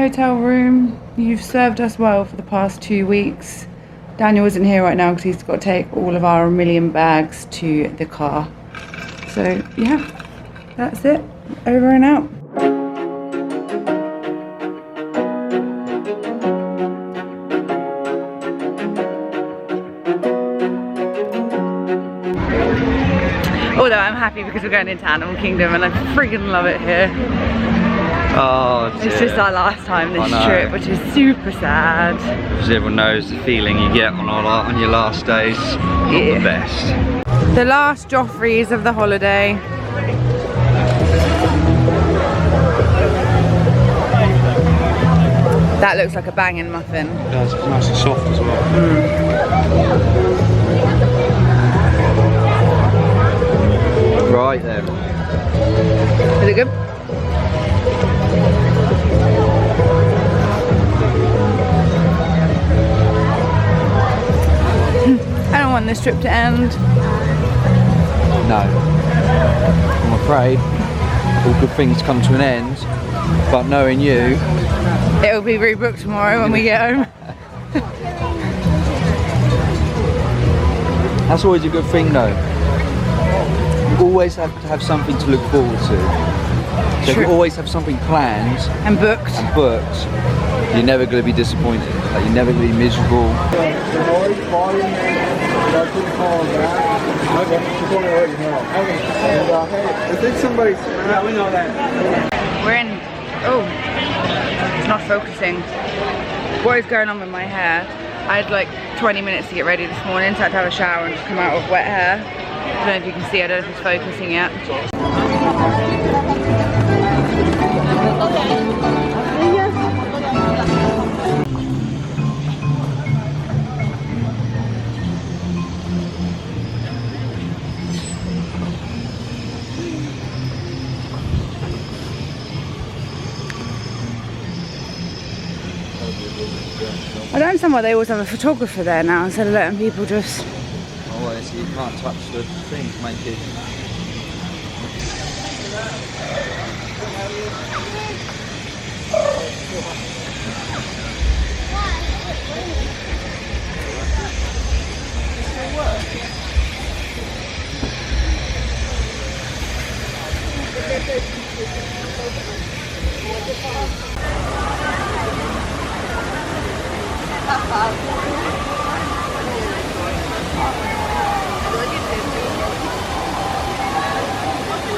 hotel room. You've served us well for the past 2 weeks. Daniel isn't here right now because he's got to take all of our 1,000,000 bags to the car. So yeah, that's it. Over and out. Although I'm happy because we're going into Animal Kingdom and I freaking love it here. Oh dear. It's just our last time this trip, which is super sad. Because everyone knows the feeling you get on your last days. Not the best. The last Joffreys of the holiday. That looks like a banging muffin. It does, it's nice and soft as well. Right then. Is it good? I don't want this trip to end. No. I'm afraid all good things come to an end, but knowing you, it'll be rebooked tomorrow when we get home. That's always a good thing though. You always have to have something to look forward to. So if you always have something planned and booked, you're never going to be disappointed. Like, you're never going to be miserable. We're in. Oh, it's not focusing. What is going on with my hair? I had like 20 minutes to get ready this morning, so I had to have a shower and just come out with wet hair. I don't know if you can see, I don't know if it's focusing yet. I don't understand why they always have a photographer there now instead of letting people just... Oh, well, so you can't touch the thing to make it...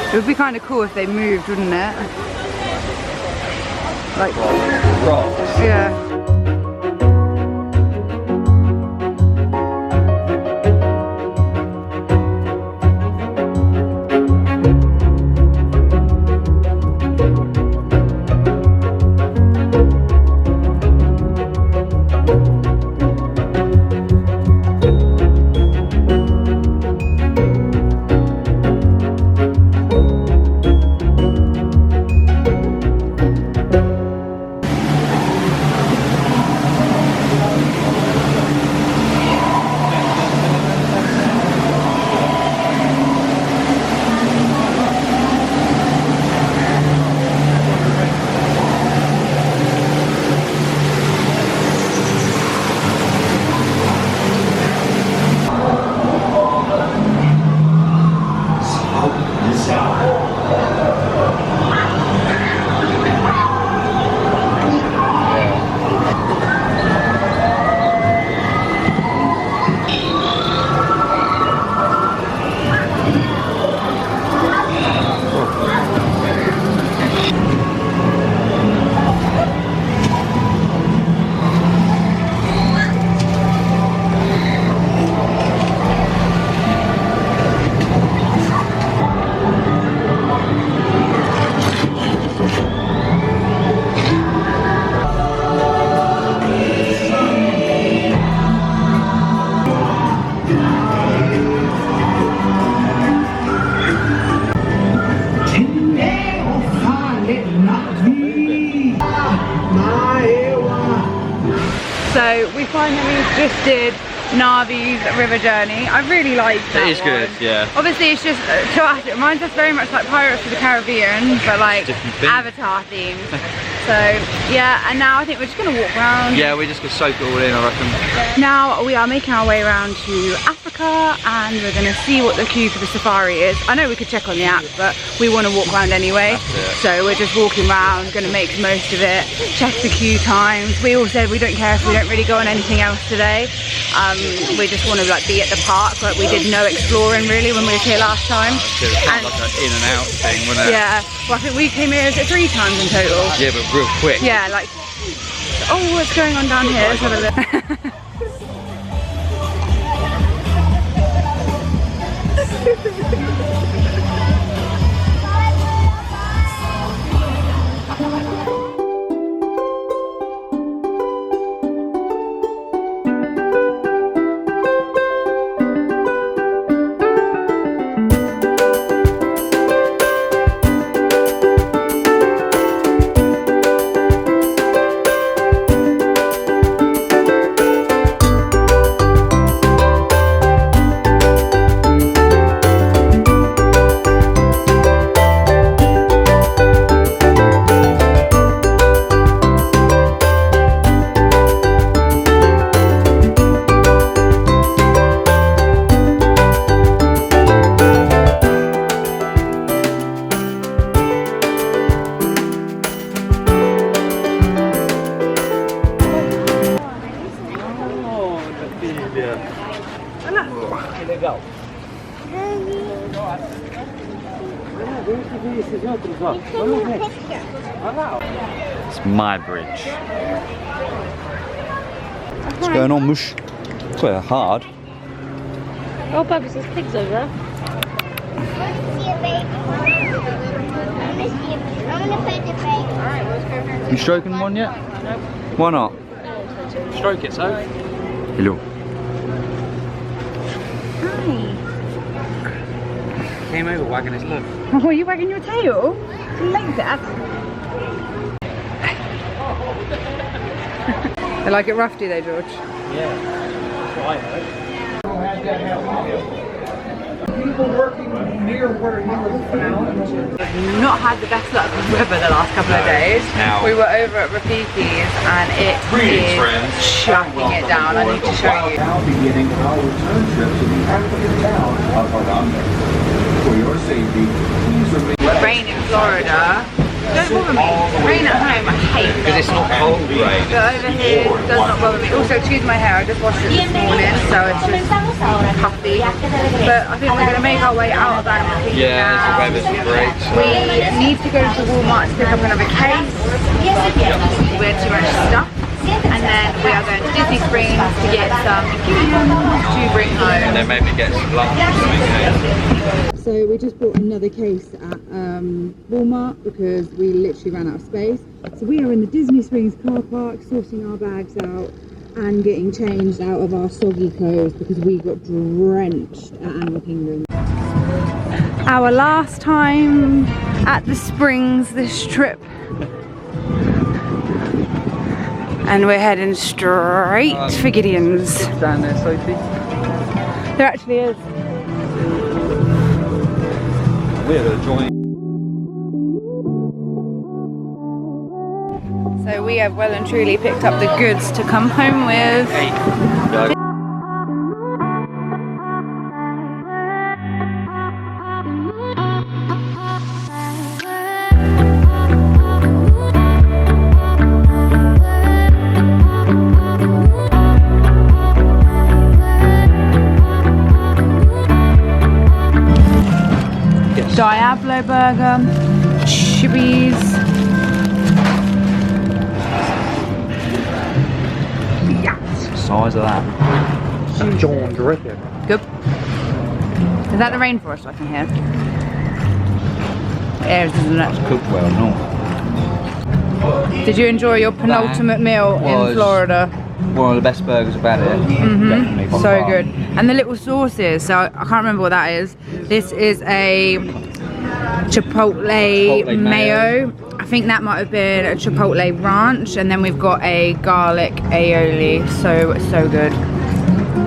It would be kind of cool if they moved, wouldn't it? Like rocks. Yeah. So we finally just did Na'vi's river journey. I really liked that. It is good, yeah. Obviously it's just, to us it reminds us very much like Pirates of the Caribbean, but like Avatar themed. So yeah, and now I think we're just gonna walk around. Yeah, we're just gonna soak it all in, I reckon. Now we are making our way around to Africa, and we're gonna see what the queue for the safari is. I know we could check on the app, but we want to walk around anyway. So we're just walking around, gonna make the most of it, check the queue times. We all said we don't care if we don't really go on anything else today. We just want to like be at the park, but we did no exploring really when we were here last time. And like an in and out thing, wasn't it? Yeah, well I think we came here 3 times in total. Yeah, but real quick. Yeah, like, oh, what's going on down here? Let's have a look. It's my bridge. What's going on, Mush? It's quite hard. Oh, Bubbles, there's pigs over there. You stroking one yet? No. Why not? Stroke it, so. Hello. Hi. Came over wagging his look. Oh, are you wagging your tail? Do you like that? I like it roughy though, George. Yeah, that's what I heard. People working near where he was found. We've not had the best luck with weather the last couple of days. Now. We were over at Rafiki's and it is chucking it down. I need to show you. Now beginning our return trip to the African town of Harambe. For your safety, please remain. Rain in Florida. Don't bother me. Rain at home, I hate it. Because it's not cold rain. But over here, it does not bother me. Also, excuse my hair, I just washed it this morning, so it's just puffy. But I think we're going to make our way out of that. Yeah, the weather's great. So. We need to go to Walmart to pick up another case. We had too much stuff. And then we are going to Disney Springs to get some to bring home. And then maybe get some lunch or something. So we just bought another case at Walmart because we literally ran out of space. So we are in the Disney Springs car park sorting our bags out and getting changed out of our soggy clothes because we got drenched at Animal Kingdom. Our last time at the Springs this trip. And we're heading straight for Gideon's. Down there, Sophie. There actually is. We're going to join. So we have well and truly picked up the goods to come home with. Hey. Diablo burger, chibis. Size of that. John's right there. Good. Is that the rainforest I can hear? Yeah, isn't it? Cooked well, no. Did you enjoy your penultimate meal in Florida? One of the best burgers about it. Definitely by So far. good. And the little sauces, so I can't remember what that is. This is a Chipotle mayo. I think that might have been a Chipotle ranch, and then we've got a garlic aioli. So good.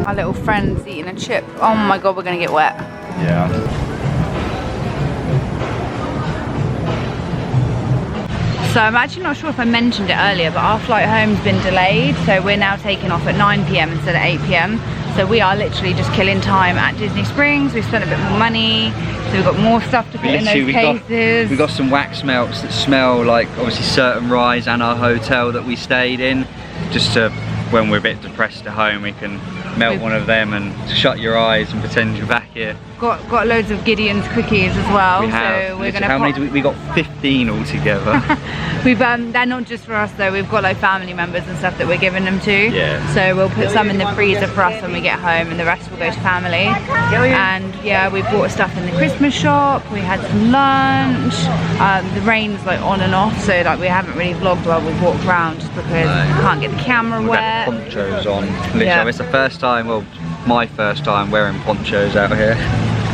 Our little friend's eating a chip. Oh my god, we're gonna get wet. Yeah. So I'm actually not sure if I mentioned it earlier, but our flight home's been delayed, so we're now taking off at 9 PM instead of 8 PM. So we are literally just killing time at Disney Springs. We've spent a bit more money, so we've got more stuff to put in those cases. We got some wax melts that smell like obviously certain rides and our hotel that we stayed in, just to, when we're a bit depressed at home, we can melt one of them and shut your eyes and pretend you're back here. Got loads of Gideon's cookies as well. We have. So we're gonna. How many do we got? 15 altogether. We've they're not just for us though. We've got like family members and stuff that we're giving them to. Yeah. So we'll put some in the freezer for us when we get home, and the rest will go to family. And yeah, we bought stuff in the Christmas shop. We had some lunch. The rain's like on and off, so like we haven't really vlogged while we've walked around just because we can't get the camera We've wet. had ponchos on. Literally, it's the first time. Well, my first time wearing ponchos out here.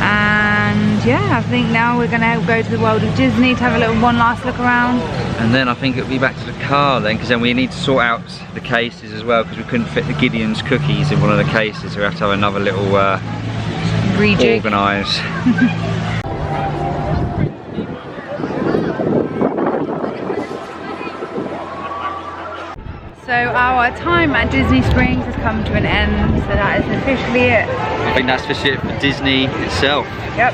And yeah, I think now we're gonna go to the world of Disney to have a little one last look around. And then I think it'll be back to the car then, because then we need to sort out the cases as well, because we couldn't fit the Gideon's cookies in one of the cases, so we have to have another little rejig. Organise. So our time at Disney Springs has come to an end, so that is officially it. I think that's officially it for Disney itself. Yep.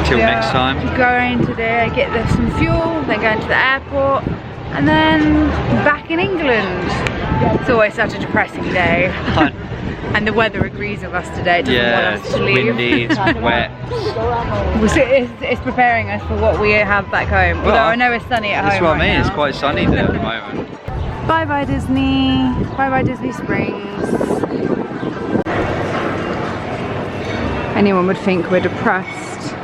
Till next time. Going today, get some fuel, then going to the airport, and then back in England. It's always such a depressing day. And the weather agrees with us today, it doesn't want us to leave. It's windy, it's wet. It's preparing us for what we have back home. Although I know it's sunny at home. That's what I mean, right it's now. quite sunny there at the moment. Bye bye Disney. Bye bye Disney Springs. Anyone would think we're depressed.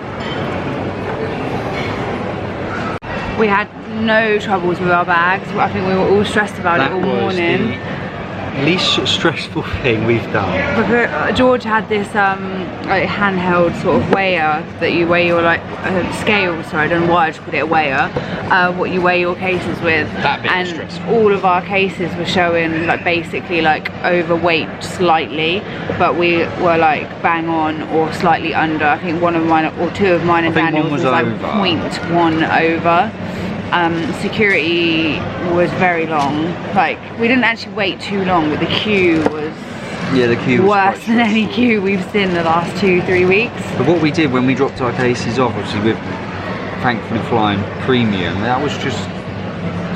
We had no troubles with our bags. I think we were all stressed about it all morning. The least stressful thing we've done. Because George had this like handheld sort of weigher that you weigh your like scale. Sorry, I don't know why I just called it a weigher. What you weigh your cases with. That bit was and stressful. all of our cases were showing like basically like overweight slightly, but we were like bang on or slightly under. I think one of mine or two of mine and Daniel's was like 0.1 over. Security was very long. Like we didn't actually wait too long, but the queue was the queue was worse than any queue we've seen the last 2-3 weeks. But what we did when we dropped our cases off, obviously with thankfully flying premium, that was just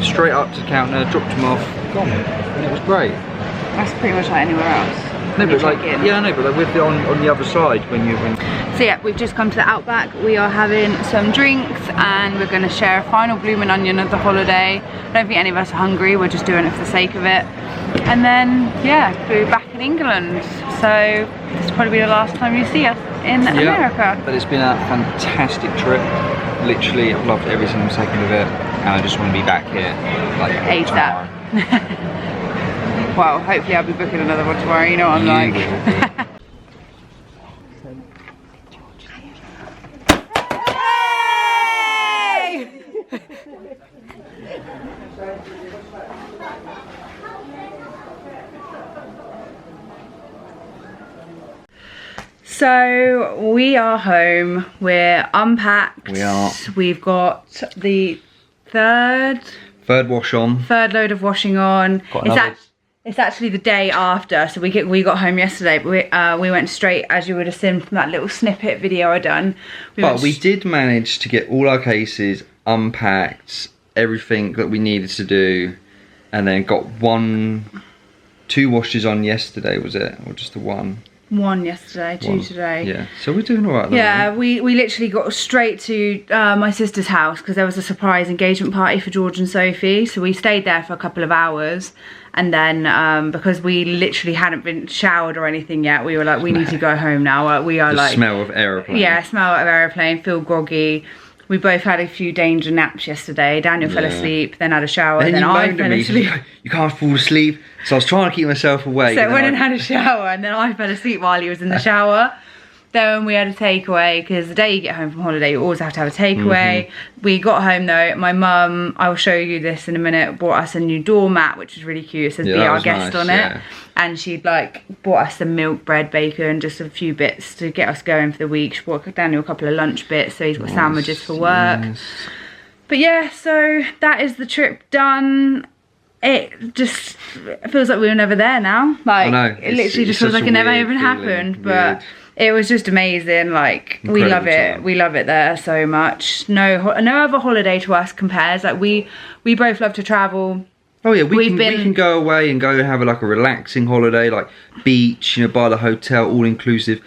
straight up to the counter, dropped them off, gone, and it was great. That's pretty much like anywhere else. No, but like but like with the, on the other side when you. So yeah, we've just come to the Outback. We are having some drinks and we're going to share a final bloomin' onion of the holiday. I don't think any of us are hungry. We're just doing it for the sake of it. And then yeah, we'll be back in England. So this will probably be the last time you see us in America. But it's been a fantastic trip. Literally, I've loved every single second of it, and I just want to be back here like ASAP. Well, hopefully I'll be booking another one tomorrow, you know what I'm like. So we are home, we're unpacked. We are. We've got the third wash on. Third load of washing on. It's actually the day after, so we got home yesterday, but we went straight, as you would have seen from that little snippet video I done. We did manage to get all our cases unpacked, everything that we needed to do, and then got 2 washes on yesterday, was it? Or just the one? One yesterday, 2 today. Yeah, so we're doing all right. Yeah, we literally got straight to my sister's house because there was a surprise engagement party for George and Sophie. So we stayed there for a couple of hours. And then because we literally hadn't been showered or anything yet, we were like, we need to go home now. We are like... smell of aeroplane. Yeah, smell of aeroplane, feel groggy. We both had a few danger naps yesterday. Daniel fell asleep, then had a shower, then I fell asleep. You can't fall asleep. So I was trying to keep myself awake. So I went and had a shower, and then I fell asleep while he was in the shower. Then we had a takeaway, because the day you get home from holiday, you always have to have a takeaway. We got home though, my mum, I will show you this in a minute, bought us a new doormat, which is really cute. It says be our guest on it. And she'd like bought us some milk, bread, bacon, just a few bits to get us going for the week. She bought Daniel a couple of lunch bits, so he's got sandwiches for work. But yeah, so that is the trip done. It just feels like we were never there now. Like, I know. it literally just feels like it never even happened. But it was just amazing. Like, we love it. Time. We love it there so much. No other holiday to us compares. Like, we both love to travel. Oh yeah, we can go away and go and have like a relaxing holiday, like beach, you know, by the hotel, all inclusive.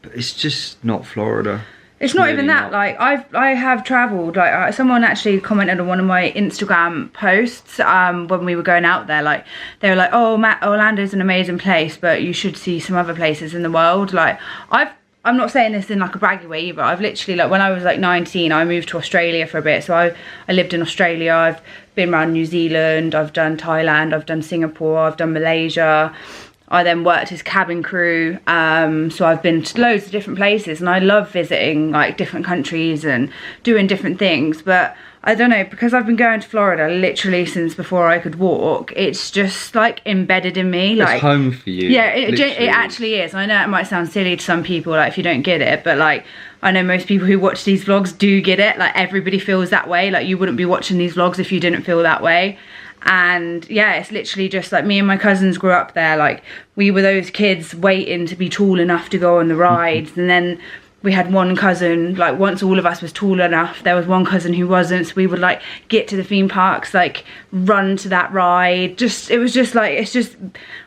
But it's just not Florida. It's not even that. Like, I have travelled. Like, someone actually commented on one of my Instagram posts when we were going out there. Like, they were like, "Oh, Matt, Orlando's an amazing place, but you should see some other places in the world." Like, I'm not saying this in like a braggy way either. I've literally, like, when I was like 19, I moved to Australia for a bit. So I lived in Australia. I've been around New Zealand. I've done Thailand. I've done Singapore. I've done Malaysia. I then worked as cabin crew, so I've been to loads of different places, and I love visiting like different countries and doing different things. But I don't know, because I've been going to Florida literally since before I could walk, it's just like embedded in me. Like, it's home for you. Yeah, it actually is. I know it might sound silly to some people, like, if you don't get it, but like, I know most people who watch these vlogs do get it. Like, everybody feels that way. Like, you wouldn't be watching these vlogs if you didn't feel that way. And yeah, it's literally just like, me and my cousins grew up there. Like, we were those kids waiting to be tall enough to go on the rides. And then we had one cousin, like, once all of us was tall enough, there was one cousin who wasn't, so we would like get to the theme parks, like run to that ride. It was just like, it's just,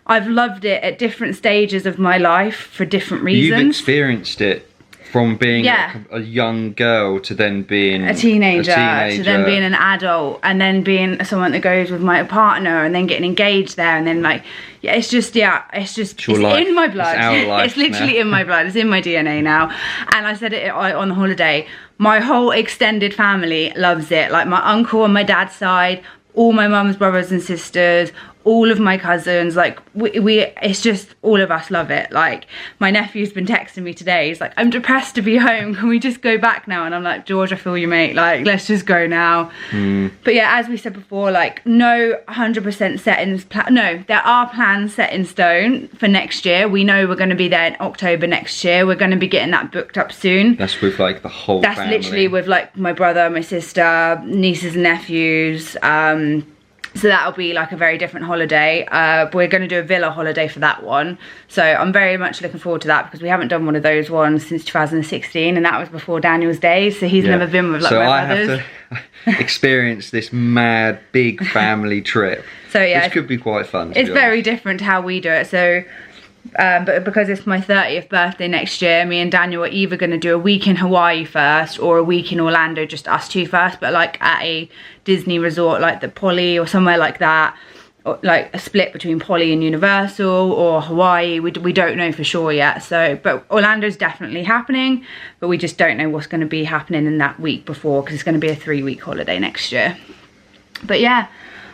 I've loved it at different stages of my life for different reasons. You've experienced it from being a young girl to then being a teenager to then being an adult, and then being someone that goes with my partner, and then getting engaged there, and then like, yeah, it's just in my blood. It's our life. It's literally in my blood. It's in my DNA now. And I said it on the holiday, my whole extended family loves it. Like, my uncle on my dad's side, all my mum's brothers and sisters, all of my cousins, like, it's just, all of us love it. Like, my nephew's been texting me today, he's like, "I'm depressed to be home, can we just go back now?" And I'm like, "George, I feel you, mate, like, let's just go now." But yeah, as we said before, like, no 100% set in no, there are plans set in stone for next year. We know we're going to be there in October next year. We're going to be getting that booked up soon. That's with like the whole family. That's literally with like my brother, my sister, nieces and nephews. So that'll be like a very different holiday. We're going to do a villa holiday for that one. So I'm very much looking forward to that, because we haven't done one of those ones since 2016, and that was before Daniel's days. So he's never been with like my brothers. So I have to experience this mad big family trip. So yeah, which could be quite fun. It's very different to how we do it. So but because it's my 30th birthday next year, me and Daniel are either going to do a week in Hawaii first, or a week in Orlando, just us two first, but like at a Disney resort like the Poly or somewhere like that, or like a split between Poly and Universal or Hawaii. We don't know for sure yet. So, but Orlando's definitely happening, but we just don't know what's going to be happening in that week before, because it's going to be a 3-week holiday next year. But yeah,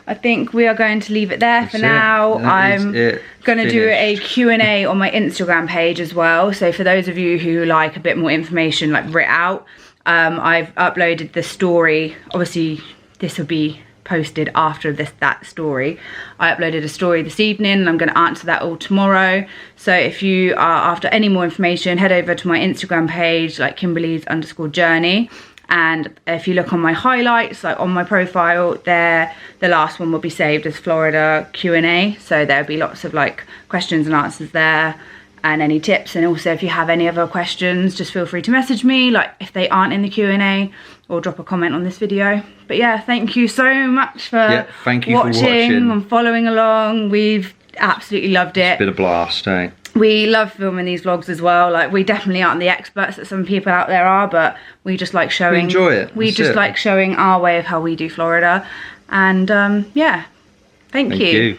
I think we are going to leave it there for now. I'm going to do a Q&A on my Instagram page as well. So for those of you who like a bit more information, like writ out, I've uploaded the story. Obviously, this will be posted after that story. I uploaded a story this evening, and I'm going to answer that all tomorrow. So if you are after any more information, head over to my Instagram page, like Kimberly's_journey. And if you look on my highlights, like on my profile there, the last one will be saved as Florida Q&A. So there'll be lots of like questions and answers there, and any tips. And also, if you have any other questions, just feel free to message me, like if they aren't in the Q&A, or drop a comment on this video. But yeah, thank you so much for watching and following along. We've absolutely loved it. It's been a blast, eh? We love filming these vlogs as well. Like, we definitely aren't the experts that some people out there are, but we just like showing. We enjoy it. We just like showing our way of how we do Florida. And yeah, thank you.